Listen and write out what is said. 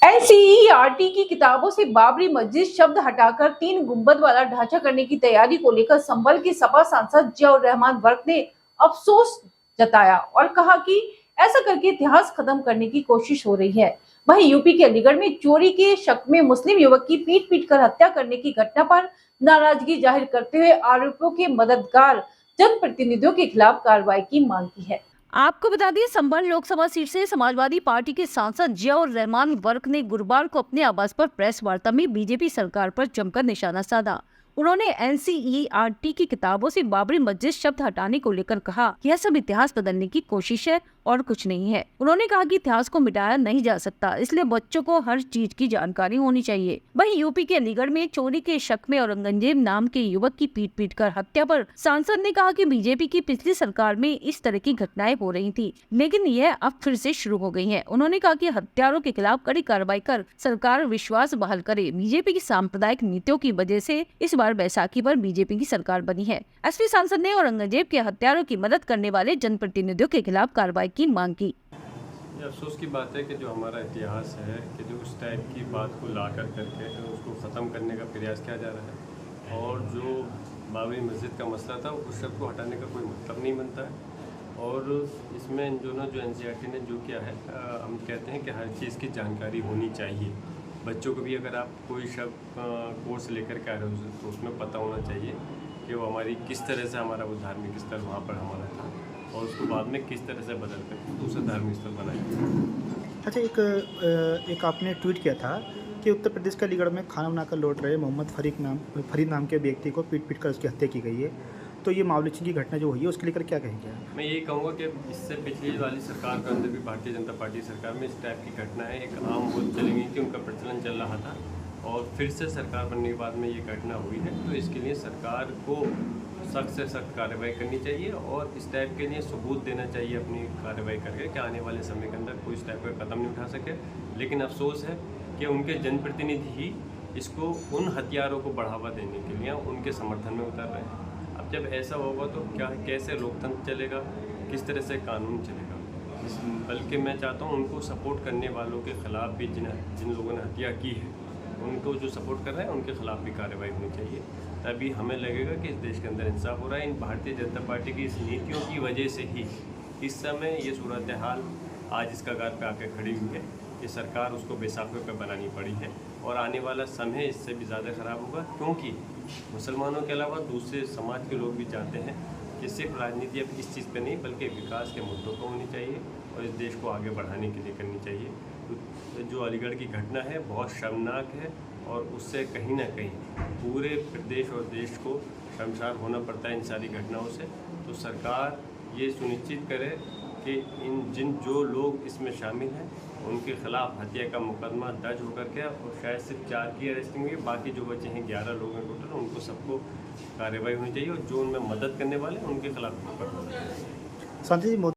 NCERT की किताबों से बाबरी मस्जिद शब्द हटाकर 3 गुंबद वाला ढांचा करने की तैयारी को लेकर संभल के सपा सांसद जियाउर रहमान वर्क ने अफसोस जताया और कहा कि ऐसा करके इतिहास खत्म करने की कोशिश हो रही है। वहीं यूपी के अलीगढ़ में चोरी के शक में मुस्लिम युवक की पीट कर हत्या करने की घटना पर नाराजगी जाहिर करते हुए आरोपियों के मददगार जनप्रतिनिधियों के खिलाफ कार्रवाई की मांग की है। आपको बता दें, संभल लोकसभा सीट से समाजवादी पार्टी के सांसद जियाउर रहमान वर्क ने गुरुवार को अपने आवास पर प्रेस वार्ता में बीजेपी सरकार पर जमकर निशाना साधा। उन्होंने एनसीईआरटी की किताबों से बाबरी मस्जिद शब्द हटाने को लेकर कहा कि यह सब इतिहास बदलने की कोशिश है और कुछ नहीं है। उन्होंने कहा कि इतिहास को मिटाया नहीं जा सकता, इसलिए बच्चों को हर चीज की जानकारी होनी चाहिए। वहीं यूपी के अलीगढ़ में चोरी के शक में औरंगजेब नाम के युवक की पीट कर हत्या पर सांसद ने कहा कि बीजेपी की पिछली सरकार में इस तरह की घटनाएं हो रही थी, लेकिन यह अब फिर से शुरू हो गई है। उन्होंने कहा कि हत्यारों के खिलाफ कड़ी कार्रवाई कर सरकार विश्वास बहाल करे। बीजेपी की सांप्रदायिक नीतियों की वजह से इस बार बैसाखी पर बीजेपी की सरकार बनी है। एसपी सांसद ने औरंगजेब के हत्यारों की मदद करने वाले जनप्रतिनिधियों के खिलाफ कार्रवाई की मांग की। ये अफसोस की बात है कि जो हमारा इतिहास है कि जो उस टाइप की बात को ला करके उसको ख़त्म करने का प्रयास किया जा रहा है, और जो बाबरी मस्जिद का मसला था उस सब को हटाने का कोई मतलब नहीं बनता है। और इसमें जो एनसीईआरटी ने जो किया है, हम कहते हैं कि हर चीज़ की जानकारी होनी चाहिए। बच्चों को भी अगर आप कोई शब्द कोर्स लेकर के आ रहे हो तो उसमें पता होना चाहिए कि वो हमारी किस तरह से हमारा वो धार्मिक स्थल वहाँ पर हमारा था और उसको बाद में किस तरह से बदल कर दूसरा धार्मिक स्थल बनाया। अच्छा, एक आपने ट्वीट किया था कि उत्तर प्रदेश के अलीगढ़ में खाना बनाकर लौट रहे मोहम्मद फरीद नाम के व्यक्ति को पीट कर उसकी हत्या की गई है, तो ये मामूली की घटना जो हुई है उसके लेकर क्या कहेंगे? मैं यही कहूँगा कि इससे पिछली वाली सरकार के अंदर भी भारतीय जनता पार्टी सरकार में इस टाइप की घटनाएं एक आम बोल चली गई थी, उनका प्रचलन चल रहा था, और फिर से सरकार बनने के बाद में ये घटना हुई है। तो इसके लिए सरकार को सख्त से सख्त कार्रवाई करनी चाहिए और इस टाइप के लिए सबूत देना चाहिए अपनी कार्रवाई करके कि आने वाले समय के अंदर कोई इस टाइप का कदम नहीं उठा सके। लेकिन अफसोस है कि उनके जनप्रतिनिधि ही इसको उन हथियारों को बढ़ावा देने के लिए उनके समर्थन में उतर रहे हैं। अब जब ऐसा होगा तो कैसे लोकतंत्र चलेगा, किस तरह से कानून चलेगा? बल्कि मैं चाहता हूँ उनको सपोर्ट करने वालों के खिलाफ भी जिन लोगों ने हत्या की है, उनको जो सपोर्ट कर रहे हैं उनके खिलाफ भी कार्रवाई होनी चाहिए। तभी हमें लगेगा कि इस देश के अंदर इंसाफ हो रहा है। इन भारतीय जनता पार्टी की इस नीतियों की वजह से ही इस समय ये सूरत हाल आज इस कगार पे आके खड़ी हुई है कि सरकार उसको बेसाखी पे बनानी पड़ी है, और आने वाला समय इससे भी ज़्यादा ख़राब होगा, क्योंकि मुसलमानों के अलावा दूसरे समाज के लोग भी चाहते हैं कि सिर्फ राजनीति अब इस चीज़ पे नहीं बल्कि विकास के मुद्दों पर होनी चाहिए और इस देश को आगे बढ़ाने के लिए करनी चाहिए। तो जो अलीगढ़ की घटना है बहुत शर्मनाक है, और उससे कहीं ना कहीं पूरे प्रदेश और देश को शर्मसार होना पड़ता है इन सारी घटनाओं से। तो सरकार ये सुनिश्चित करे कि जो लोग इसमें शामिल हैं उनके खिलाफ हत्या का मुकदमा दर्ज होकर के, और शायद सिर्फ 4 की अरेस्टिंग हुई, बाकी जो बचे हैं 11 लोग हैं टोटल, उनको सबको कार्रवाई होनी चाहिए और जो उनमें मदद करने वाले उनके खिलाफ मुकदमा।